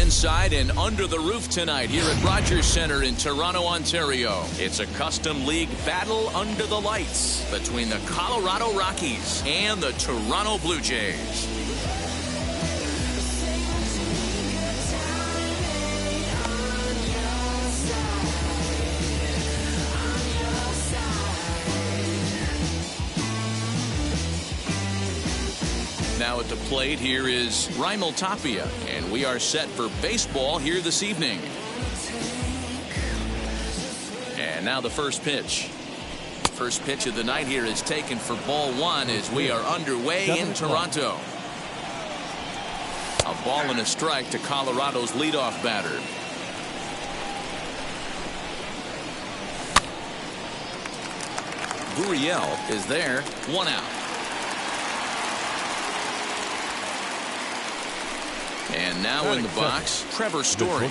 inside and under the roof tonight here at Rogers Centre in Toronto, Ontario. It's a custom league battle under the lights between the Colorado Rockies and the Toronto Blue Jays. Now at the plate, here is Raimel Tapia, and we are set for baseball here this evening. And now the first pitch. First pitch of the night here is taken for ball one as we are underway in Toronto. A ball and a strike to Colorado's leadoff batter. Gurriel is there, 1 out. And now in the box, Trevor Story.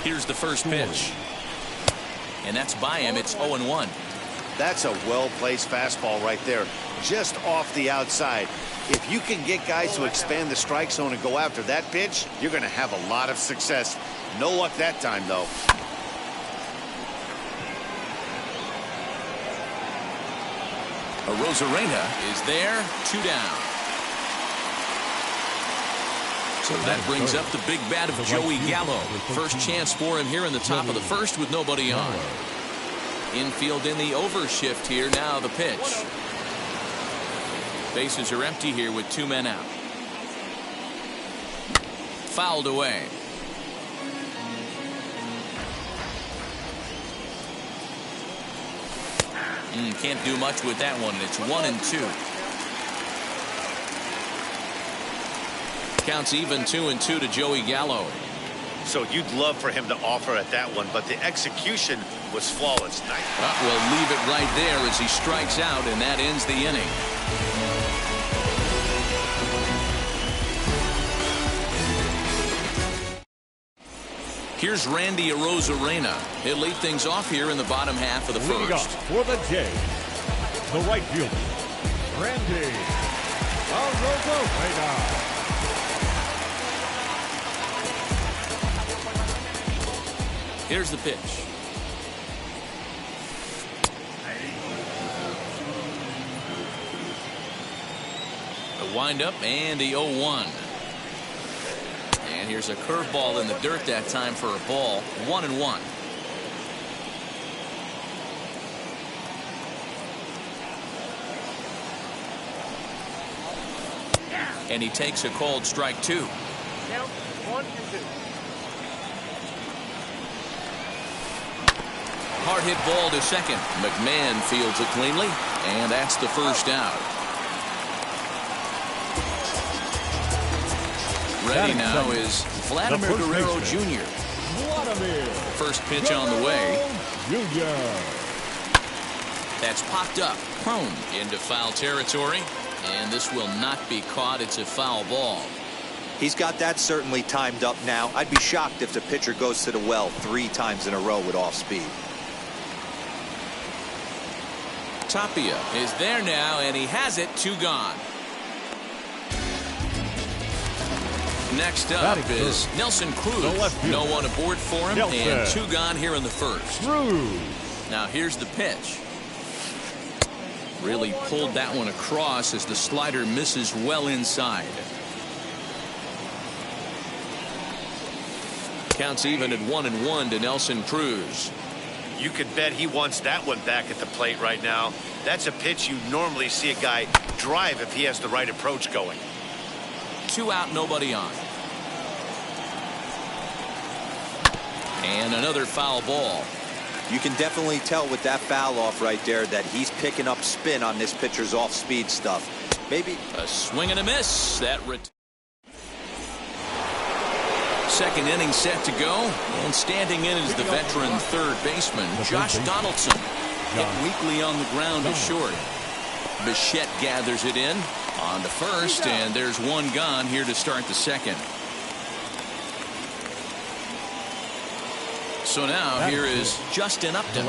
Here's the first pitch. And that's by him. It's 0-1. That's a well-placed fastball right there, just off the outside. If you can get guys to expand the strike zone and go after that pitch, you're going to have a lot of success. No luck that time, though. Arozarena is there, 2 down. So that brings up the big bat of Joey Gallo. First chance for him here in the top of the first with nobody on. Infield in the overshift here. Now the pitch. Bases are empty here with 2 men out. Fouled away. Can't do much with that one. It's 1-2. Counts even 2-2 to Joey Gallo. So you'd love for him to offer at that one, but the execution was flawless. We'll leave it right there as he strikes out, and that ends the inning. Here's Randy Arozarena. He'll lead things off here in the bottom half of the first. Leading off for the Jays, the right fielder, Randy Arozarena. Here's the pitch. The windup and the 0-1. And here's a curveball in the dirt that time for a ball. 1-1. And he takes a called strike 2. Count 1-2. Hard hit ball to second. McMahon fields it cleanly, and that's the first out. Ready now is Vladimir Guerrero Jr. First pitch on the way. That's popped up, prone into foul territory, and this will not be caught. It's a foul ball. He's got that certainly timed up now. I'd be shocked if the pitcher goes to the well 3 times in a row with off speed. Tapia is there now, and he has it. 2 gone. Next up is Nelson Cruz. No one aboard for him, and 2 gone here in the first. Now here's the pitch. Really pulled that one across as the slider misses well inside. Counts even at 1-1 to Nelson Cruz. You could bet he wants that one back at the plate right now. That's a pitch you normally see a guy drive if he has the right approach going. 2 out, nobody on. And another foul ball. You can definitely tell with that foul off right there that he's picking up spin on this pitcher's off-speed stuff. Maybe a swing and a miss. Second inning set to go, and standing in is the veteran third baseman Josh Donaldson. Hit weakly on the ground to short. Bichette gathers it in on to first, and there's 1 gone here to start the second. So now here is Justin Upton.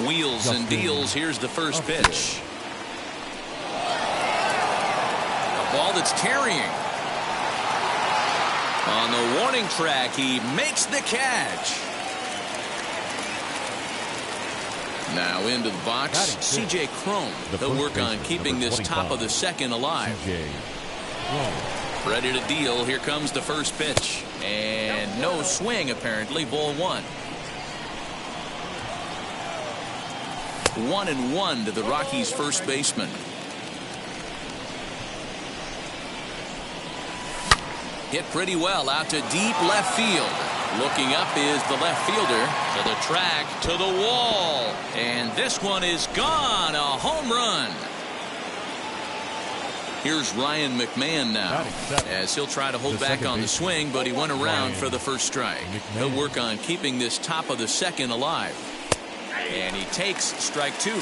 Wheels and deals. Here's the first pitch. A ball that's carrying. On the warning track, he makes the catch. Now into the box, C.J. Cron. They'll work on keeping this top of the second alive. Ready to deal. Here comes the first pitch. And no swing, apparently. Ball one. 1-1 to the Rockies' first baseman. Hit pretty well out to deep left field. Looking up is the left fielder. To the track, to the wall. And this one is gone. A home run. Here's Ryan McMahon now, as he'll try to hold back on the swing, but he went around for the first strike. He'll work on keeping this top of the second alive. And he takes strike two.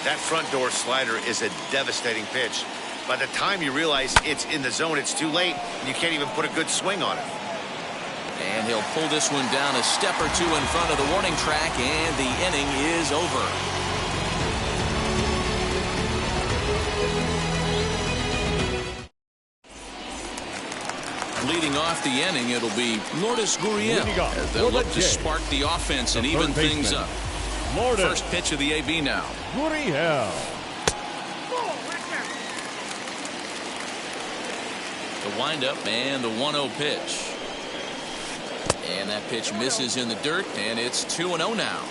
That front door slider is a devastating pitch. By the time you realize it's in the zone, it's too late, and you can't even put a good swing on it. And he'll pull this one down a step or two in front of the warning track, and the inning is over. Leading off the inning, it'll be Lourdes Gurriel, as they'll look to spark the offense and even things up. First pitch of the AB now. Gurriel. The windup and the 1-0 pitch. And that pitch misses in the dirt, and it's 2-0 now.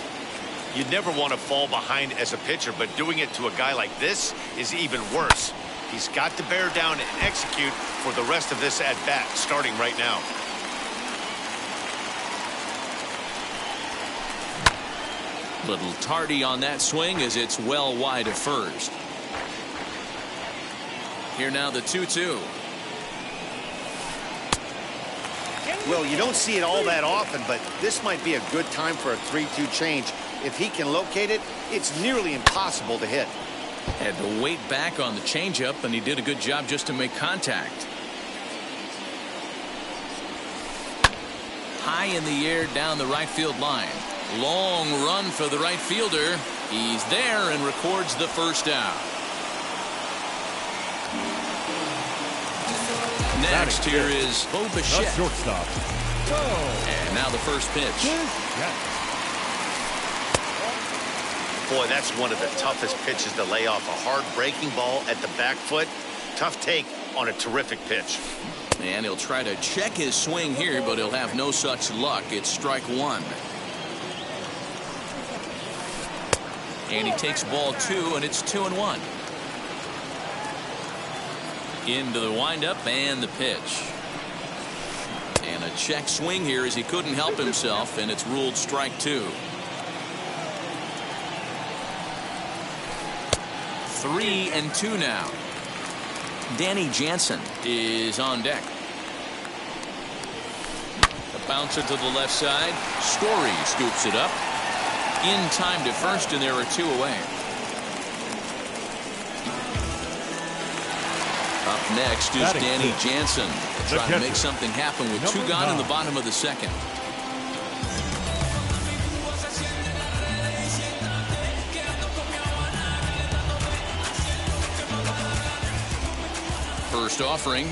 You never want to fall behind as a pitcher, but doing it to a guy like this is even worse. He's got to bear down and execute for the rest of this at-bat, starting right now. Little tardy on that swing as it's well wide of first. Here now the 2-2. Well, you don't see it all that often, but this might be a good time for a 3-2 change. If he can locate it, it's nearly impossible to hit. Had to wait back on the changeup, and he did a good job just to make contact. High in the air down the right field line. Long run for the right fielder. He's there and records the first out. Next here is Bo Bichette. Shortstop. And now the first pitch. Boy, that's one of the toughest pitches to lay off. A hard breaking ball at the back foot. Tough take on a terrific pitch. And he'll try to check his swing here, but he'll have no such luck. It's strike one. And he takes ball two, and it's 2-1. Into the windup and the pitch. And a check swing here as he couldn't help himself, and it's ruled strike two. 3-2 now. Danny Jansen is on deck. A bouncer to the left side. Story scoops it up. In time to first, and there are two away. Up next is Danny Jansen, trying to make something happen with two gone in the bottom of the second. First offering.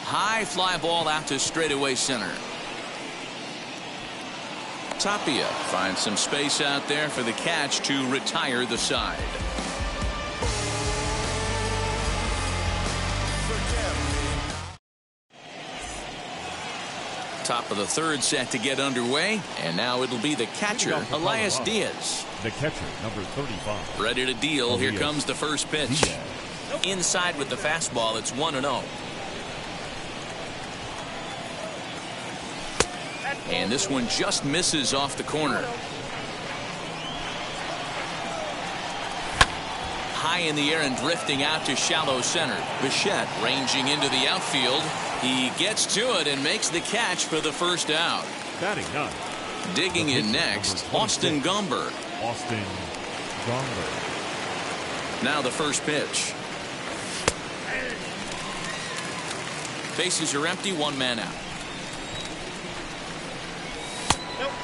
High fly ball out to straightaway center. Tapia finds some space out there for the catch to retire the side. Top of the third set to get underway, and now it'll be the catcher, Elias Diaz. The catcher, number 35. Ready to deal. Here comes the first pitch. Inside with the fastball. It's 1-0. And this one just misses off the corner. High in the air and drifting out to shallow center. Bichette ranging into the outfield. He gets to it and makes the catch for the first out. Batting none. Digging in next, Austin Gomber. Austin Gomber. Now the first pitch. Bases are empty, one man out.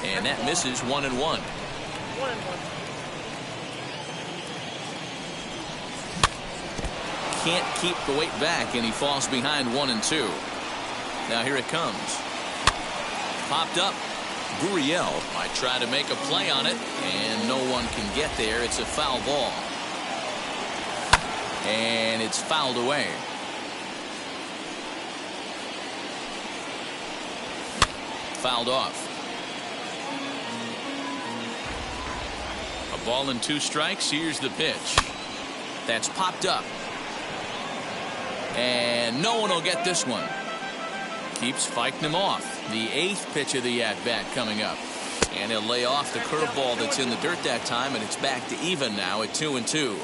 And that misses 1-1. 1-1. can't keep the weight back, and he falls behind 1-2. Now here it comes. Popped up. Gurriel might try to make a play on it, and no one can get there. It's a foul ball. And it's fouled away. Fouled off. A ball and 2 strikes. Here's the pitch. That's popped up. And no one will get this one. Keeps fighting him off. The 8th pitch of the at-bat coming up. And he'll lay off the curveball that's in the dirt that time, and it's back to even now at 2-2.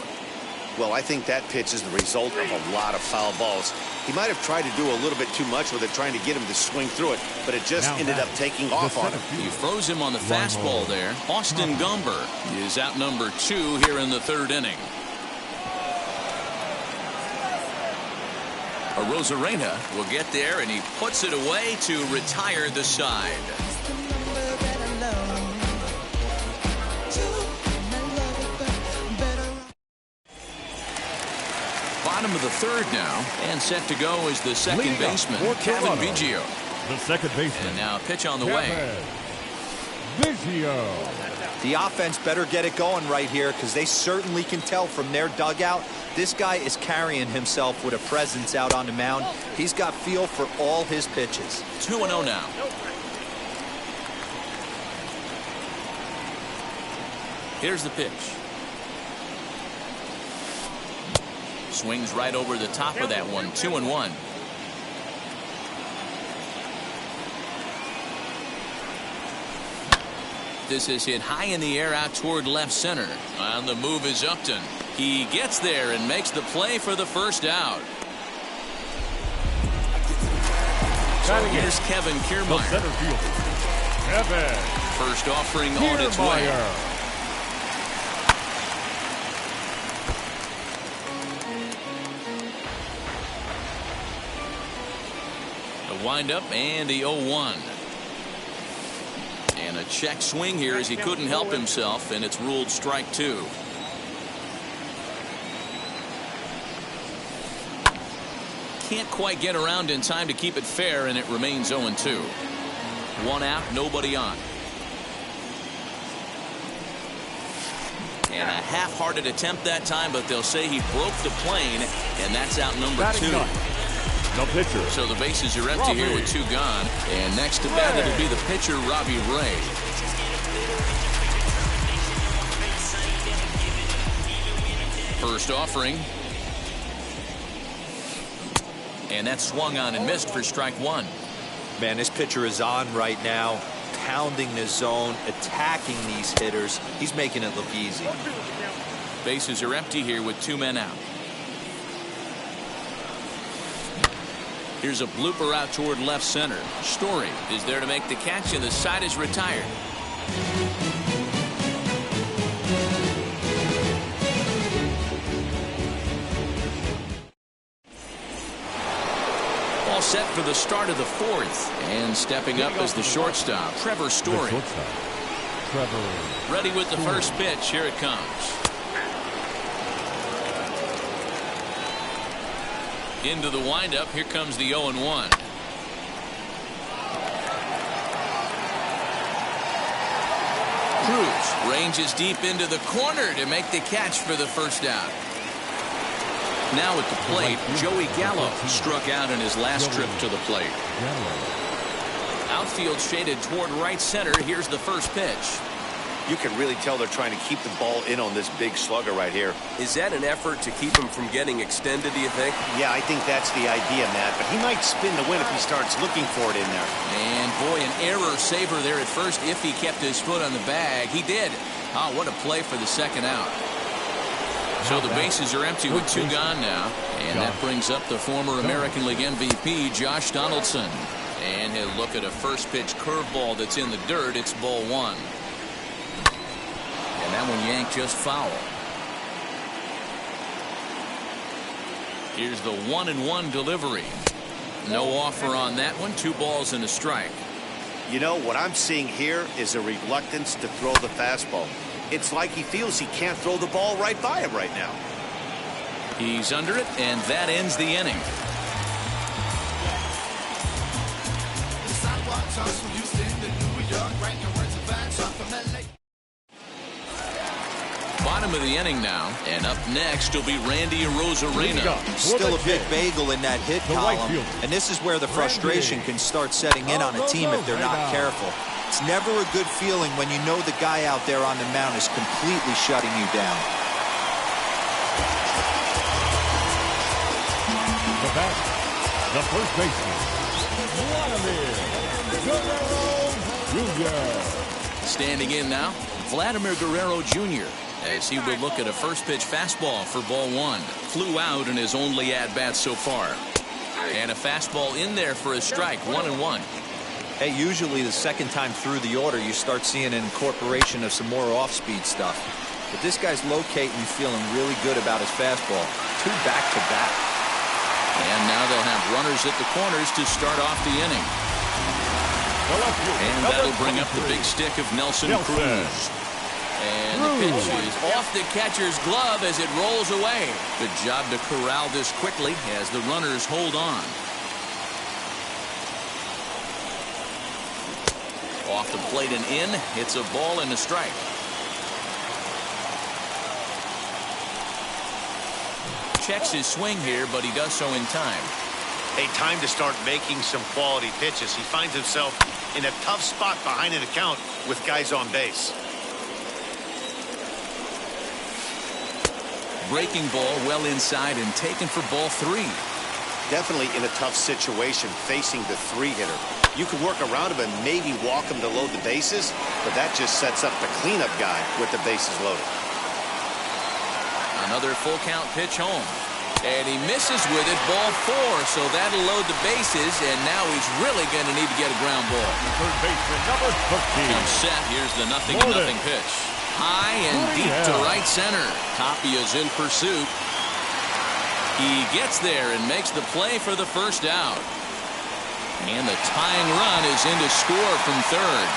Well, I think that pitch is the result of a lot of foul balls. He might have tried to do a little bit too much with it, trying to get him to swing through it, but it just ended up taking off on him. He froze him on the fastball there. Austin Gomber is out number 2 here in the 3rd inning. Arozarena will get there, and he puts it away to retire the side. Bottom of the 3rd now, and set to go is the second baseman, Cavan Biggio. The second baseman. And now a pitch on the way. Biggio. The offense better get it going right here, because they certainly can tell from their dugout this guy is carrying himself with a presence out on the mound. He's got feel for all his pitches. 2-0 now. Here's the pitch. Swings right over the top of that one. 2-1. This is hit high in the air out toward left center. On the move is Upton. He gets there and makes the play for the first out. So here's Kevin Kiermaier. The center fielder, Kevin. First offering on its way. The windup and the 0-1. And a check swing here as he couldn't help himself, and it's ruled strike 2. Can't quite get around in time to keep it fair, and it remains 0-2. 1 out, nobody on. And a half-hearted attempt that time, but they'll say he broke the plane, and that's out number 2. No pitcher. So the bases are empty here with 2 gone. And next to bat, it'll be the pitcher, Robbie Ray. First offering. And that swung on and missed for strike 1. Man, this pitcher is on right now, pounding the zone, attacking these hitters. He's making it look easy. Bases are empty here with 2 men out. Here's a blooper out toward left center. Story is there to make the catch, and the side is retired. All set for the start of the 4th. And stepping up is the shortstop, Trevor Story. Ready with the first pitch. Here it comes. Into the windup. Here comes the 0-1. Cruz ranges deep into the corner to make the catch for the first out. Now at the plate, Joey Gallo struck out in his last trip to the plate. Outfield shaded toward right center. Here's the first pitch. You can really tell they're trying to keep the ball in on this big slugger right here. Is that an effort to keep him from getting extended, do you think? Yeah, I think that's the idea, Matt. But he might spin the win if he starts looking for it in there. And boy, an error saver there at first if he kept his foot on the bag. He did. Oh, what a play for the second out. So the bases are empty with 2 gone now. And that brings up the former American League MVP, Josh Donaldson. And he'll look at a first pitch curveball that's in the dirt. It's ball 1. And that one yanked just foul. Here's the 1-1 delivery. No offer on that one. 2 balls and a strike. You know, what I'm seeing here is a reluctance to throw the fastball. It's like he feels he can't throw the ball right by him right now. He's under it, and that ends the inning. Bottom of the inning now, and up next will be Randy Arozarena. Still a big bagel in that hit column, and this is where the frustration can start setting in on a team if they're not careful. It's never a good feeling when you know the guy out there on the mound is completely shutting you down. The bat, the first baseman, Vladimir Guerrero Jr. Standing in now, Vladimir Guerrero Jr. as he will look at a first pitch fastball for ball one. Flew out in his only at-bat so far. And a fastball in there for a strike, 1-1. Hey, usually the second time through the order, you start seeing an incorporation of some more off-speed stuff. But this guy's locating, feeling really good about his fastball. 2 back-to-back. And now they'll have runners at the corners to start off the inning. And that'll bring up the big stick of Nelson Cruz. And the pitch is off the catcher's glove as it rolls away. Good job to corral this quickly as the runners hold on. Off the plate and in. It's a ball and a strike. Checks his swing here, but he does so in time. Hey, time to start making some quality pitches. He finds himself in a tough spot behind an account with guys on base. Breaking ball well inside and taken for ball 3. Definitely in a tough situation facing the 3-hitter. You can work around him and maybe walk him to load the bases, but that just sets up the cleanup guy with the bases loaded. Another full count pitch home. And he misses with it, ball 4, so that'll load the bases, and now he's really going to need to get a ground ball. Third baseman, number 13. Comes set. Here's the 0-0 pitch. High and deep to right center. Tapia's in pursuit. He gets there and makes the play for the first out. And the tying run is in to score from third.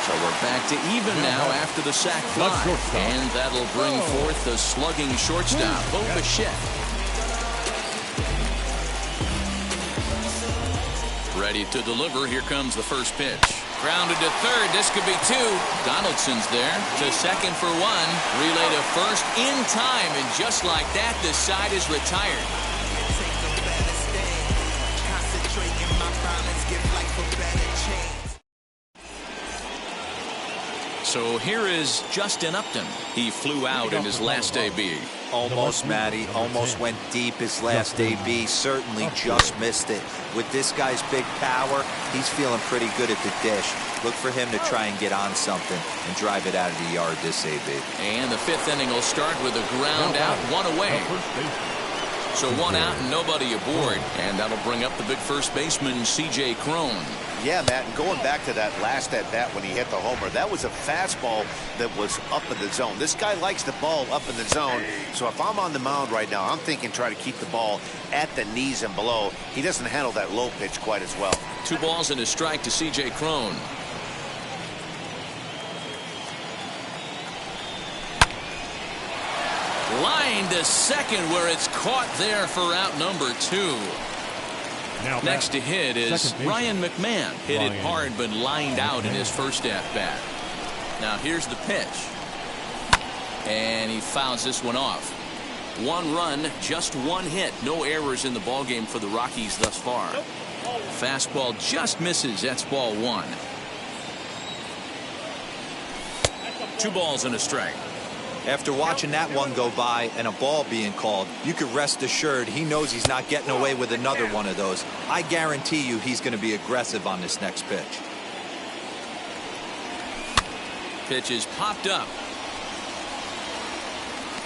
So we're back to even now after the sac fly. And that'll bring forth the slugging shortstop, Bo Bichette. Ready to deliver. Here comes the first pitch. Grounded to third. This could be 2. Donaldson's there. To second for 1. Relay to first in time. And just like that, the side is retired. So here is Justin Upton. He flew out in his last AB. Almost, Matty. Almost went deep his last AB. Certainly just missed it. With this guy's big power, he's feeling pretty good at the dish. Look for him to try and get on something and drive it out of the yard this AB. And the 5th inning will start with a ground out, 1 away. So 1 out and nobody aboard. And that'll bring up the big first baseman, C.J. Cron. Yeah, Matt, and going back to that last at-bat when he hit the homer, that was a fastball that was up in the zone. This guy likes the ball up in the zone, so if I'm on the mound right now, I'm thinking try to keep the ball at the knees and below. He doesn't handle that low pitch quite as well. 2 balls and a strike to C.J. Cron. Line to second where it's caught there for out number 2. Now next to hit is Ryan McMahon. Hit it hard but lined out in his first at-bat. Now here's the pitch. And he fouls this one off. 1 run, just 1 hit. No errors in the ballgame for the Rockies thus far. Fastball just misses. That's ball 1. 2 balls and a strike. After watching that one go by and a ball being called, you could rest assured he knows he's not getting away with another one of those. I guarantee you he's going to be aggressive on this next pitch. Pitch is popped up.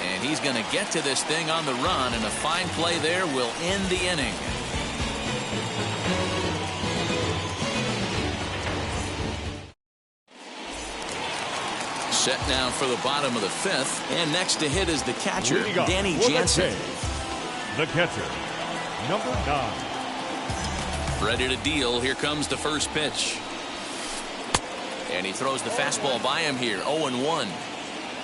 And he's going to get to this thing on the run, and a fine play there will end the inning. Set now for the bottom of the 5th, and next to hit is the catcher, Danny Jansen. The catcher, number 9. Ready to deal. Here comes the first pitch. And he throws the fastball by him here, 0-1.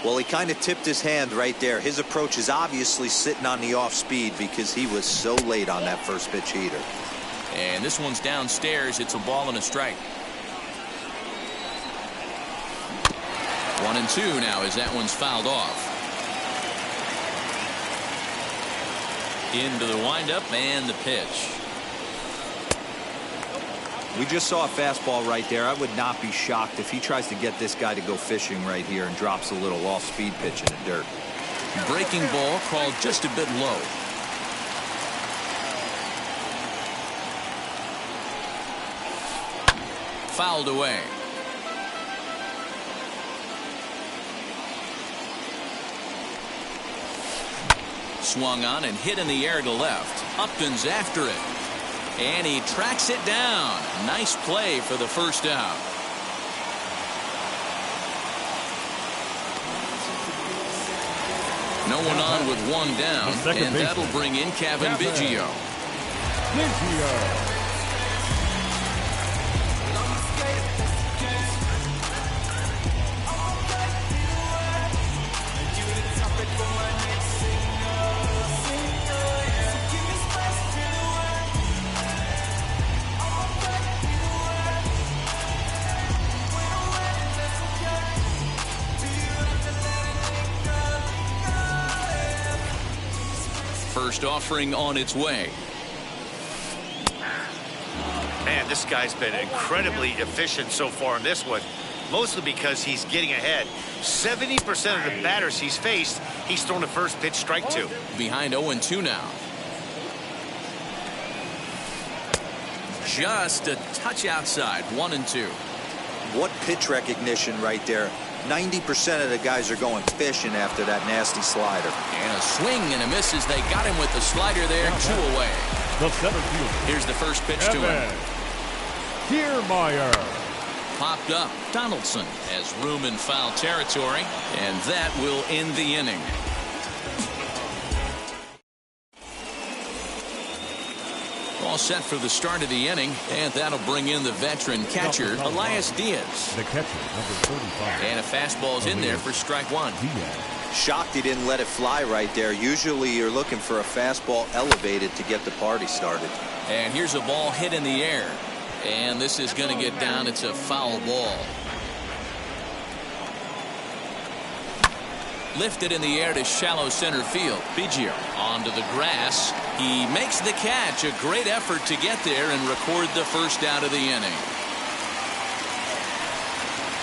Well, he kind of tipped his hand right there. His approach is obviously sitting on the off speed because he was so late on that first pitch heater. And this one's downstairs. It's a ball and a strike. 1-2 now as that one's fouled off. Into the windup and the pitch. We just saw a fastball right there. I would not be shocked if he tries to get this guy to go fishing right here and drops a little off-speed pitch in the dirt. Breaking ball called just a bit low. Fouled away. Swung on and hit in the air to left. Upton's after it. And he tracks it down. Nice play for the first out. No one on with one down. And that'll bring in Cavan Biggio. First offering on its way. Man, this guy's been incredibly efficient so far in this one, mostly because he's getting ahead. 70% of the batters he's faced, he's thrown a first pitch strike to. Behind 0-2 now. Just a touch outside. 1-2. What pitch recognition right there. 90% of the guys are going fishing after that nasty slider. And a swing and a miss as they got him with the slider there. 2 away. The center fielder. Here's the first pitch to him. Kiermaier. Popped up. Donaldson has room in foul territory, and that will end the inning. All set for the start of the inning, and that'll bring in the veteran catcher, Elias Diaz. The catcher, number 35. And a fastball's in there for strike one. Shocked he didn't let it fly right there. Usually you're looking for a fastball elevated to get the party started. And here's a ball hit in the air. And this is going to get down. It's a foul ball. Lifted in the air to shallow center field. Biggio onto the grass. He makes the catch. A great effort to get there and record the first out of the inning.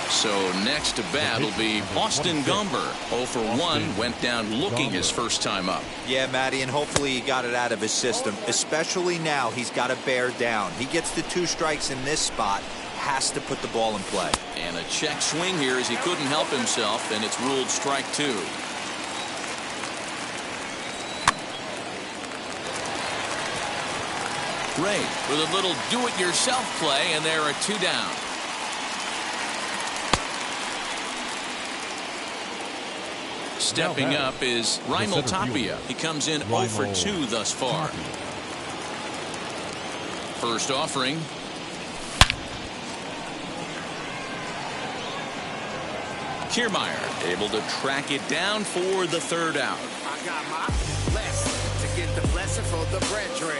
So next to bat will be Austin Gomber. 0 for 1. Went down looking his first time up. Yeah, Matty, and hopefully he got it out of his system. Especially now he's got to bear down. He gets the 2 strikes in this spot. Has to put the ball in play. And a check swing here as he couldn't help himself, and it's ruled strike 2. Ray with a little do-it-yourself play, and there are 2 down. Stepping up is Raimel Tapia. He comes in 0 for 2 thus far. First offering. Kiermaier able to track it down for the third out. I got my blessing to get the blessing for the brethren.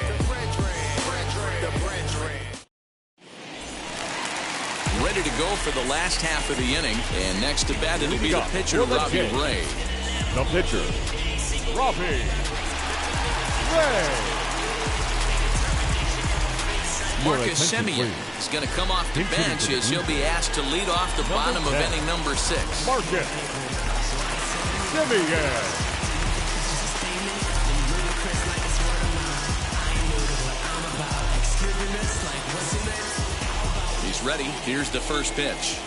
Ready to go for the last half of the inning. And next to bat, it'll be the pitcher, Robbie Ray. The pitcher, Robbie Ray. Marcus Semien is going to come off the bench as he'll be asked to lead off the bottom of inning number 6. Marcus Semien. He's ready. Here's the first pitch.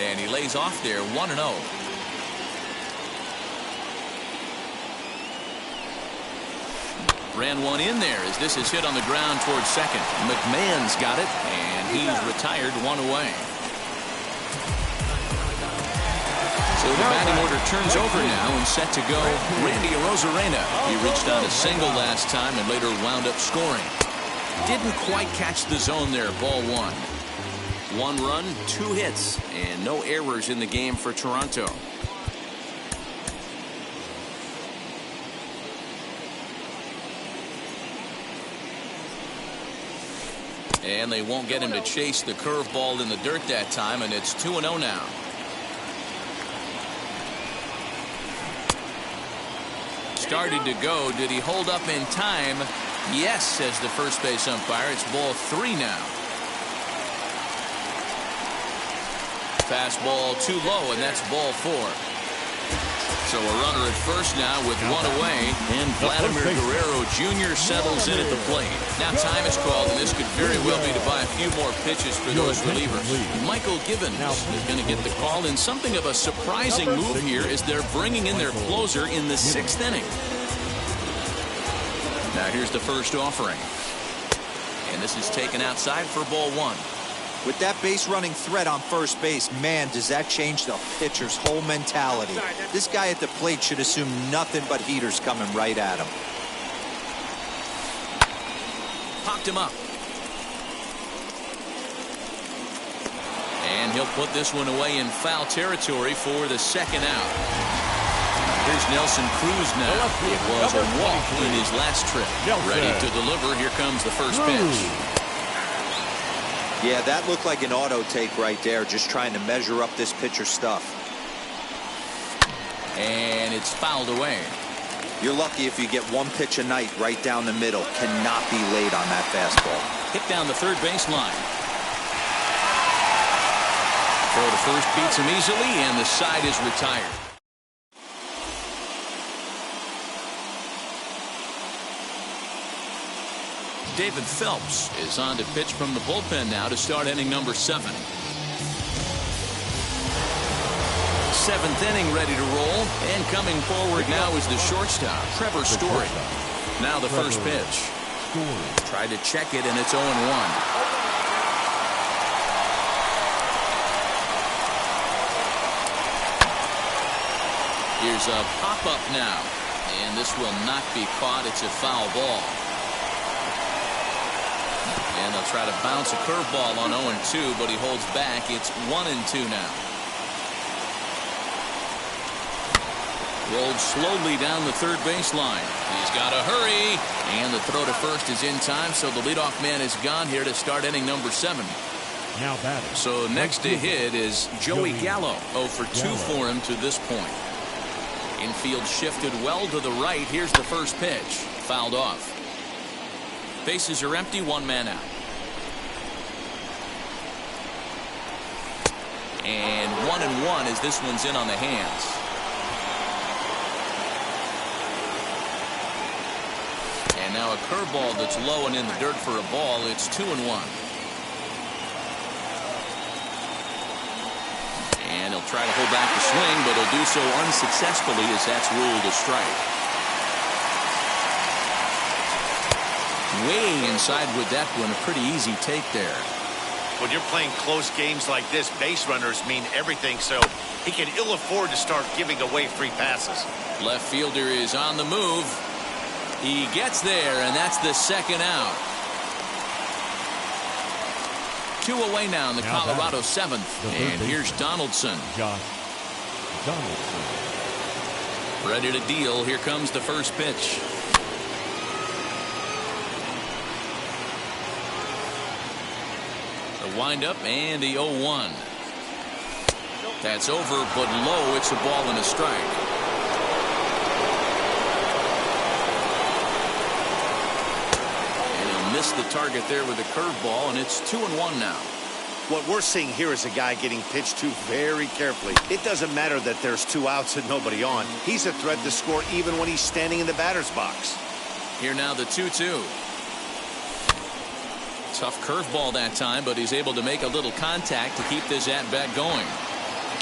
And he lays off there 1-0. Ran one in there as this is hit on the ground towards second. McMahon's got it, and he's retired 1 away. So the batting order turns over now and set to go. Randy Arozarena. He reached on a single last time and later wound up scoring. Didn't quite catch the zone there. Ball 1. 1 run, 2 hits, and no errors in the game for Toronto. And they won't get him to chase the curveball in the dirt that time, and it's 2-0 now. Started to go. Did he hold up in time? Yes, says the first base umpire. It's ball 3 now. Fastball too low, and that's ball 4. So a runner at first now with 1 away, and Vladimir Guerrero Jr. settles in at the plate. Now time is called, and this could very well be to buy a few more pitches for those relievers. Michael Givens is going to get the call in something of a surprising move here as they're bringing in their closer in the 6th inning. Now here's the first offering, and this is taken outside for ball 1. With that base running threat on first base, man, does that change the pitcher's whole mentality. This guy at the plate should assume nothing but heaters coming right at him. Popped him up. And he'll put this one away in foul territory for the 2nd out. Here's Nelson Cruz now. It was a walk in his last trip. Ready to deliver. Here comes the first pitch. Yeah, that looked like an auto take right there, just trying to measure up this pitcher's stuff. And it's fouled away. You're lucky if you get 1 pitch a night right down the middle. Cannot be late on that fastball. Hit down the third base line. Throw to first beats him easily, and the side is retired. David Phelps is on to pitch from the bullpen now to start inning number 7. 7th inning ready to roll, and coming forward now is the shortstop, Trevor Story. Now the first pitch. Tried to check it, and it's 0-1. Here's a pop-up now, and this will not be caught. It's a foul ball. And they'll try to bounce a curveball on 0-2, but he holds back. It's 1-2 now. Rolled slowly down the third baseline. He's got to hurry, and the throw to first is in time, so the leadoff man is gone here to start inning number 7. Now batting. So next to hit is Joey Gallo. 0 for 2 for him to this point. Infield shifted well to the right. Here's the first pitch. Fouled off. Bases are empty, 1 man out. And 1-1 as this one's in on the hands. And now a curveball that's low and in the dirt for a ball. It's 2-1. And he'll try to hold back the swing, but he'll do so unsuccessfully as that's ruled a strike. Way inside with that one. A pretty easy take there. When you're playing close games like this, base runners mean everything, so he can ill afford to start giving away free passes. Left fielder is on the move. He gets there, and that's the 2nd out. 2 away now in the Colorado 7th. And here's Donaldson. Josh Donaldson. Ready to deal. Here comes the first pitch. The windup and the 0-1. That's over, but low. It's a ball and a strike. And he'll miss the target there with a curveball, and it's 2-1 now. What we're seeing here is a guy getting pitched to very carefully. It doesn't matter that there's 2 outs and nobody on. He's a threat to score even when he's standing in the batter's box. Here now the 2-2. Tough curveball that time, but he's able to make a little contact to keep this at-bat going.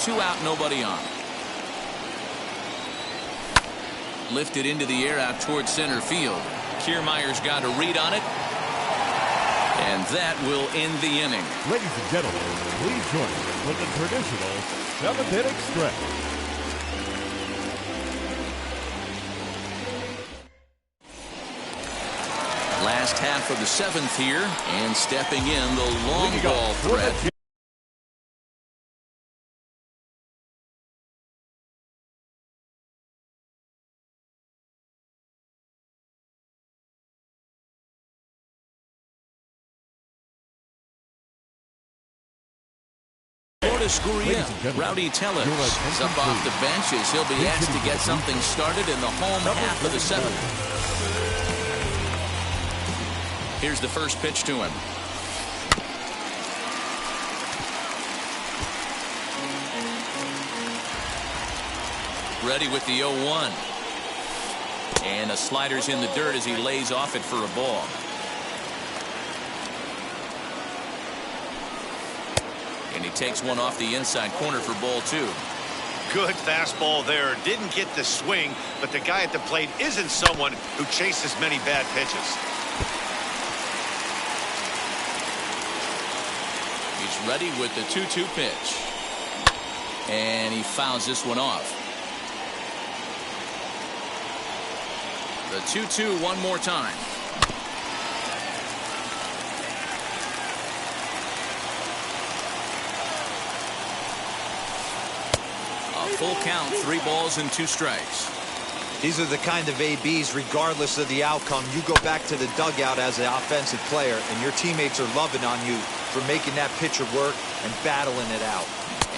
2 out, nobody on. Lifted into the air out towards center field. Kiermaier's got a read on it. And that will end the inning. Ladies and gentlemen, please join us for the traditional 7th inning stretch. Last half of the 7th here, and stepping in the long ball threat. Lourdes Gurriel. Rowdy Tellez is up off the bench as he'll be asked to get something started in the home half of the seventh. Here's the first pitch to him. Ready with the 0-1. And the slider's in the dirt as he lays off it for a ball. And he takes one off the inside corner for ball 2. Good fastball there. Didn't get the swing, but the guy at the plate isn't someone who chases many bad pitches. He's ready with the 2-2 pitch. And he fouls this one off. The 2-2 one more time. A full count, 3 balls and 2 strikes. These are the kind of ABs, regardless of the outcome, you go back to the dugout as an offensive player, and your teammates are loving on you for making that pitcher work and battling it out.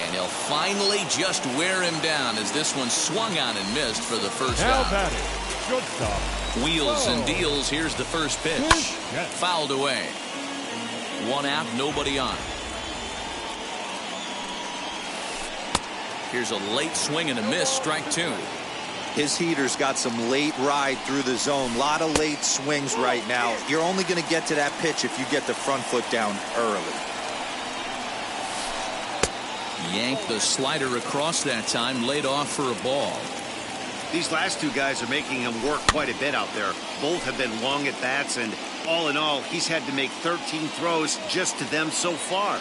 And he'll finally just wear him down as this one swung on and missed for the first Now out. batting, shortstop. Wheels and deals. Here's the first pitch. Fouled away. 1 out, nobody on. Here's a late swing and a miss, strike 2. His heater's got some late ride through the zone. A lot of late swings right now. You're only going to get to that pitch if you get the front foot down early. Yanked the slider across that time, laid off for a ball. These last 2 guys are making him work quite a bit out there. Both have been long at bats, and all in all, he's had to make 13 throws just to them so far.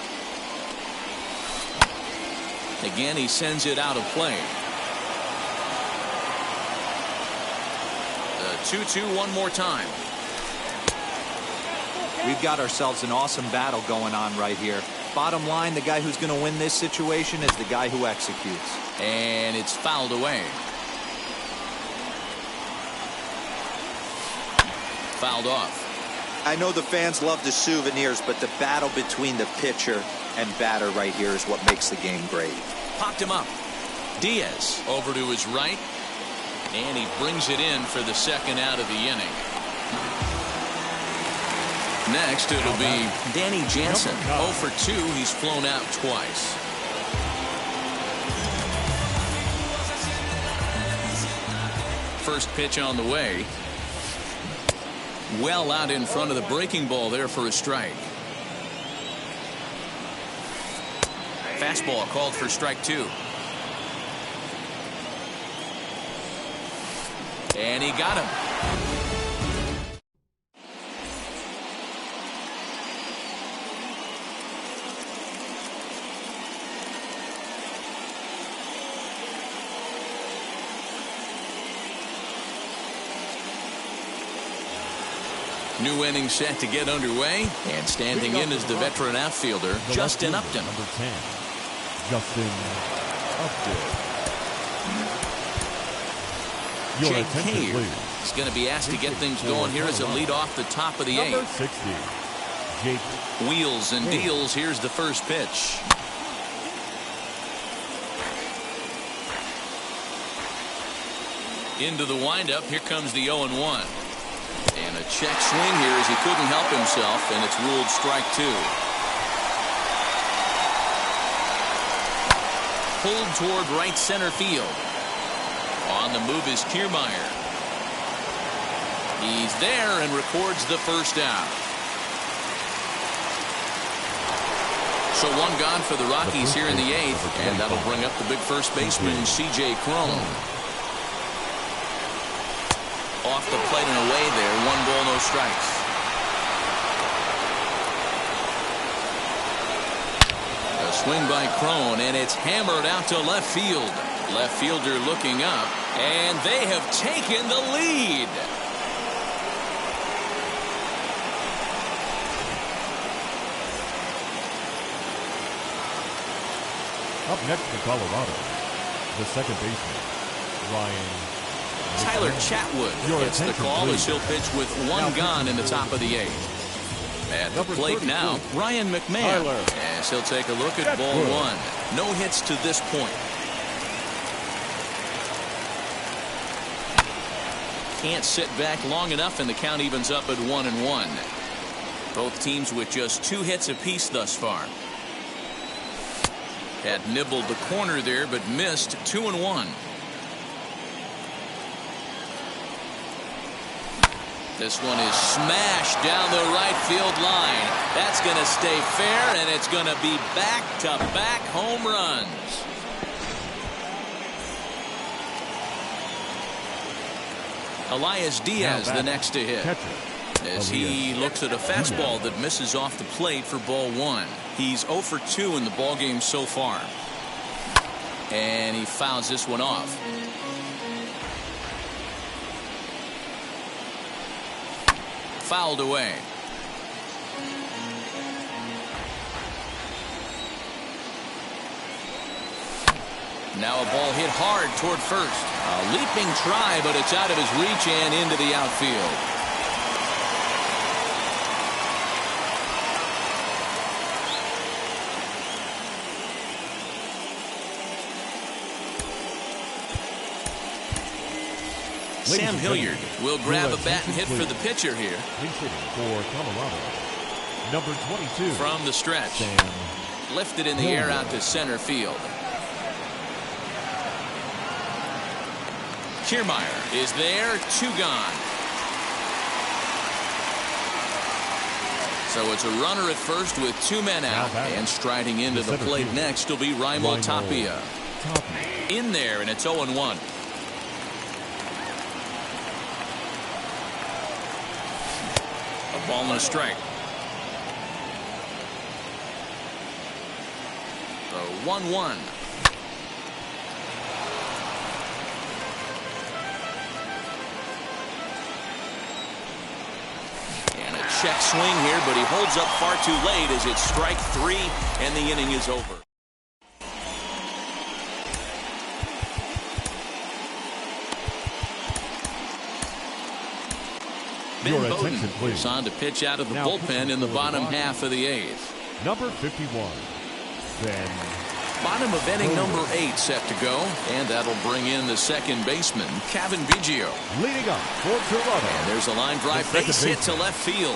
Again, he sends it out of play. The 2-2 one more time. We've got ourselves an awesome battle going on right here. Bottom line, the guy who's going to win this situation is the guy who executes. And it's fouled away. Fouled off. I know the fans love the souvenirs, but the battle between the pitcher and batter right here is what makes the game great. Popped him up. Diaz over to his right. And he brings it in for the second out of the inning. Next, it'll be Danny Jansen. 0 for 2. He's flown out twice. First pitch on the way. Well out in front of the breaking ball there for a strike. Fastball called for strike 2. And he got him. New inning set to get underway, and standing in is the veteran outfielder, Justin Upton. Number 10, Justin Upton. Jake Cave is going to be asked to get things going here as a lead off the top of the 8th. Number 60, Jake. Wheels and deals. Here's the first pitch. Into the windup. Here comes the 0-1. And a check swing here as he couldn't help himself, and it's ruled strike 2. Pulled toward right center field. On the move is Kiermaier. He's there and records the first out. So 1 gone for the Rockies here in the 8th, and that'll bring up the big first baseman, C.J. Cron. Off the plate and away there. 1 ball, no strikes. A swing by Cron, and it's hammered out to left field. Left fielder looking up, and they have taken the lead. Up next for Colorado, the second baseman, Ryan. Tyler Chatwood gets the call as he'll pitch with 1 gone in the top of the 8th. At the plate now, Ryan McMahon, as he'll take a look at ball 1. No hits to this point. Can't sit back long enough, and the count evens up at 1-1. Both teams with just 2 hits apiece thus far. Had nibbled the corner there, but missed. 2-1. This one is smashed down the right field line. That's going to stay fair, and it's going to be back-to-back home runs. Elias Diaz the next to hit. As he looks at a fastball that misses off the plate for ball 1. He's 0 for 2 in the ballgame so far. And he fouls this one off. Fouled away. Now a ball hit hard toward first. A leaping try, but it's out of his reach and into the outfield. Sam Hilliard will grab a bat and hit for the pitcher here. For Colorado, number 22. From the stretch. Lifted in the air out to center field. Kiermaier is there. 2 gone. So it's a runner at first with 2 men out. And striding into the plate next will be Raimel Tapia. In there, and it's 0-1. A ball and a strike. The 1-1. And a check swing here, but he holds up far too late as it's strike 3 and the inning is over. Ben Bowden is on to pitch out of the bullpen in the bottom half of the 8th. Number 51, Ben. Bottom of inning number 8 set to go, and that'll bring in the second baseman, Cavan Biggio. Leading up for Toronto. And there's a line drive base hit to left field.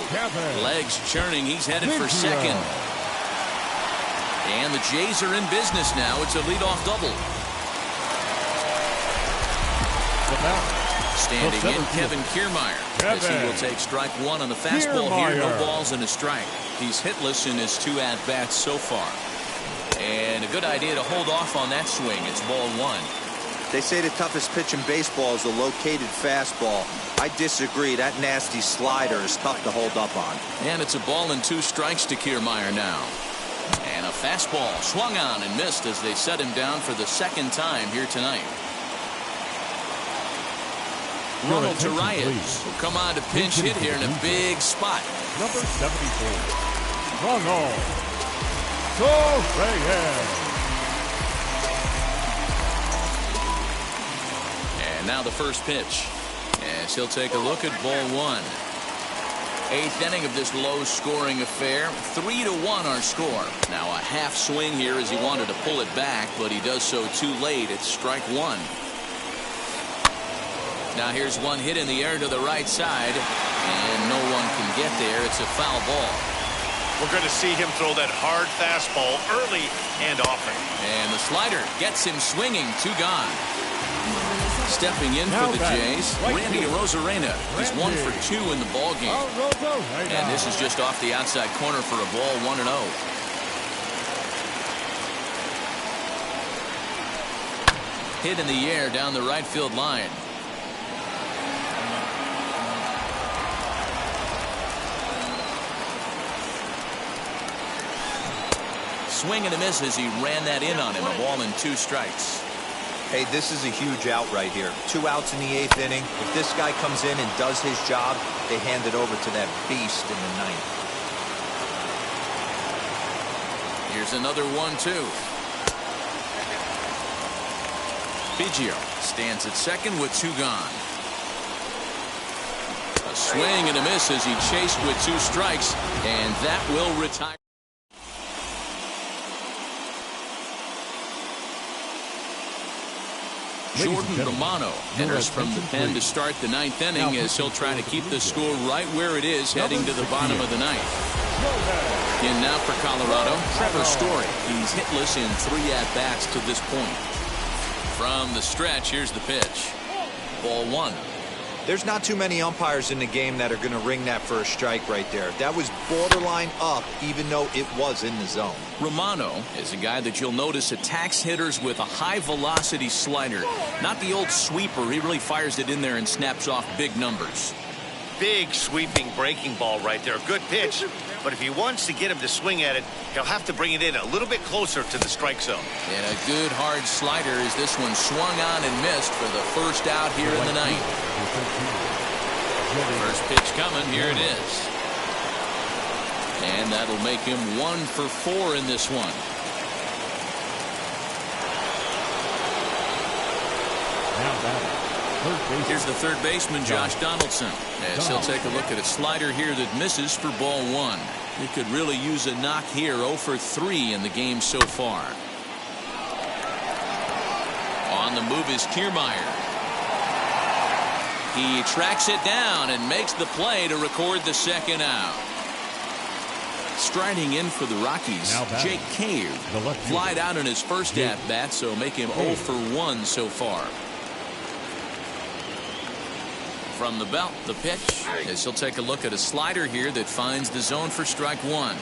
Legs churning, he's headed for second. And the Jays are in business now. It's a leadoff double. Standing in, Kevin Kiermaier, as he will take strike 1 on the fastball here. No balls and a strike. He's hitless in his 2 at-bats so far. And a good idea to hold off on that swing. It's ball 1. They say the toughest pitch in baseball is a located fastball. I disagree. That nasty slider is tough to hold up on. And it's a ball and 2 strikes to Kiermaier now. And a fastball swung on and missed as they set him down for the second time here tonight. Ronald Torreyes will come on to pinch hit here in a big spot. Number 74, Ronald Torreyes. And now the first pitch, as he'll take a look at ball 1. 8th inning of this low-scoring affair. 3-1 our score. Now a half swing here as he wanted to pull it back, but he does so too late. It's strike 1. Now here's one hit in the air to the right side, and no one can get there. It's a foul ball. We're going to see him throw that hard fastball early and often. And the slider gets him swinging. 2 gone. Stepping in for the Jays, Randy Arozarena. He's 1 for 2 in the ballgame. And this is just off the outside corner for a ball. 1-0. Hit in the air down the right field line. Swing and a miss as he ran that in on him. A ball and 2 strikes. Hey, this is a huge out right here. 2 outs in the 8th inning. If this guy comes in and does his job, they hand it over to that beast in the 9th. Here's another 1-2. Biggio stands at second with 2 gone. A swing and a miss as he chased with 2 strikes, and that will retire. Jordan Romano enters from the pen to start the ninth inning as he'll try to keep the score right where it is heading to the bottom of the ninth. In now for Colorado, Trevor Story. He's hitless in 3 at-bats to this point. From the stretch, here's the pitch. Ball 1. There's not too many umpires in the game that are going to ring that for a strike right there. That was borderline up, even though it was in the zone. Romano is a guy that you'll notice attacks hitters with a high-velocity slider. Not the old sweeper. He really fires it in there and snaps off big numbers. Big sweeping breaking ball right there. Good pitch. But if he wants to get him to swing at it, he'll have to bring it in a little bit closer to the strike zone. And a good hard slider as this one swung on and missed for the first out here in the ninth. First pitch coming. Here it is. And that'll make him 1 for 4 in this one. Here's the third baseman, Josh Donaldson, as he'll take a look at a slider here that misses for ball 1. He could really use a knock here. 0 for 3 in the game so far. On the move is Kiermaier. He tracks it down and makes the play to record the second out. Striding in for the Rockies, Jake Cave flied out in his first at-bat, so make him 0 for 1 so far. From the belt, the pitch, as he'll take a look at a slider here that finds the zone for strike 1.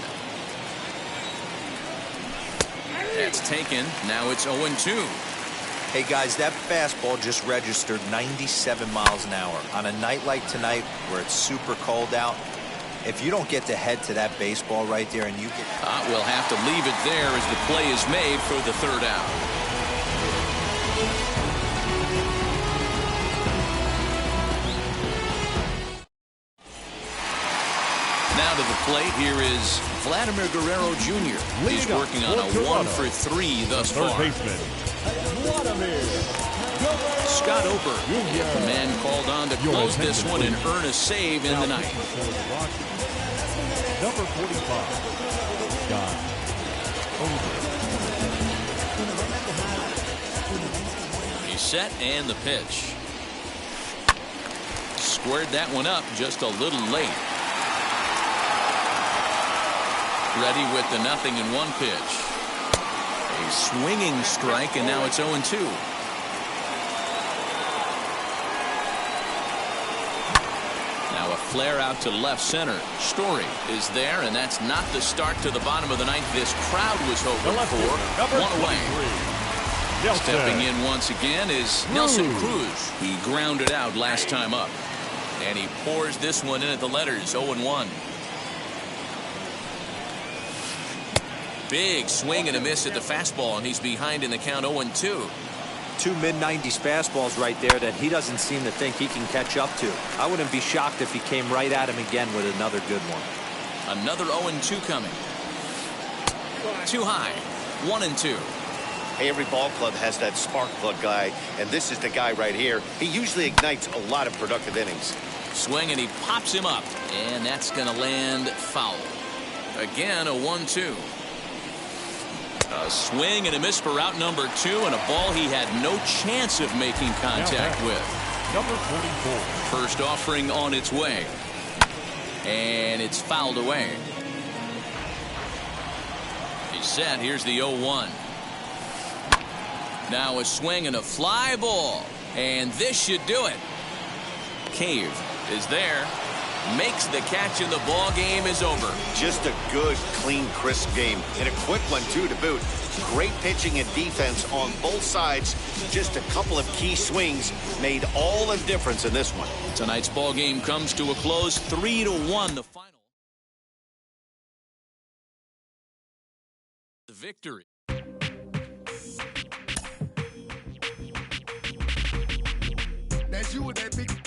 That's taken. Now it's 0-2. Hey, guys, that fastball just registered 97 miles an hour. On a night like tonight where it's super cold out, if you don't get to head to that baseball right there and you get... We'll have to leave it there as the play is made for the third out. Now to the plate, here is Vladimir Guerrero Jr. He's working on a 1 for 3 thus far. Scott Ober, the man called on to close this one and earn a save in the ninth. Number 45, Scott Ober. He's set and the pitch. Squared that one up just a little late. Ready with the 0-1 pitch. A swinging strike, and now it's 0-2. Now a flare out to left center. Story is there, and that's not the start to the bottom of the ninth this crowd was hoping for. 1 away. Stepping in once again is Nelson Cruz. He grounded out last time up. And he pours this one in at the letters, 0-1. Big swing and a miss at the fastball, and he's behind in the count 0-2. 2 mid-90s fastballs right there that he doesn't seem to think he can catch up to. I wouldn't be shocked if he came right at him again with another good one. Another 0-2 coming. Too high. 1-2. Hey, every ball club has that spark plug guy, and this is the guy right here. He usually ignites a lot of productive innings. Swing, and he pops him up, and that's going to land foul. Again, a 1-2. A swing and a miss for out number 2, and a ball he had no chance of making contact with. Number 44. First offering on its way. And it's fouled away. He's set. Here's the 0-1. Now a swing and a fly ball. And this should do it. Cave is there. Makes the catch, and the ball game is over. Just a good, clean, crisp game. And a quick one, too, to boot. Great pitching and defense on both sides. Just a couple of key swings made all the difference in this one. Tonight's ball game comes to a close, 3-1, the final. The victory. That's you with that big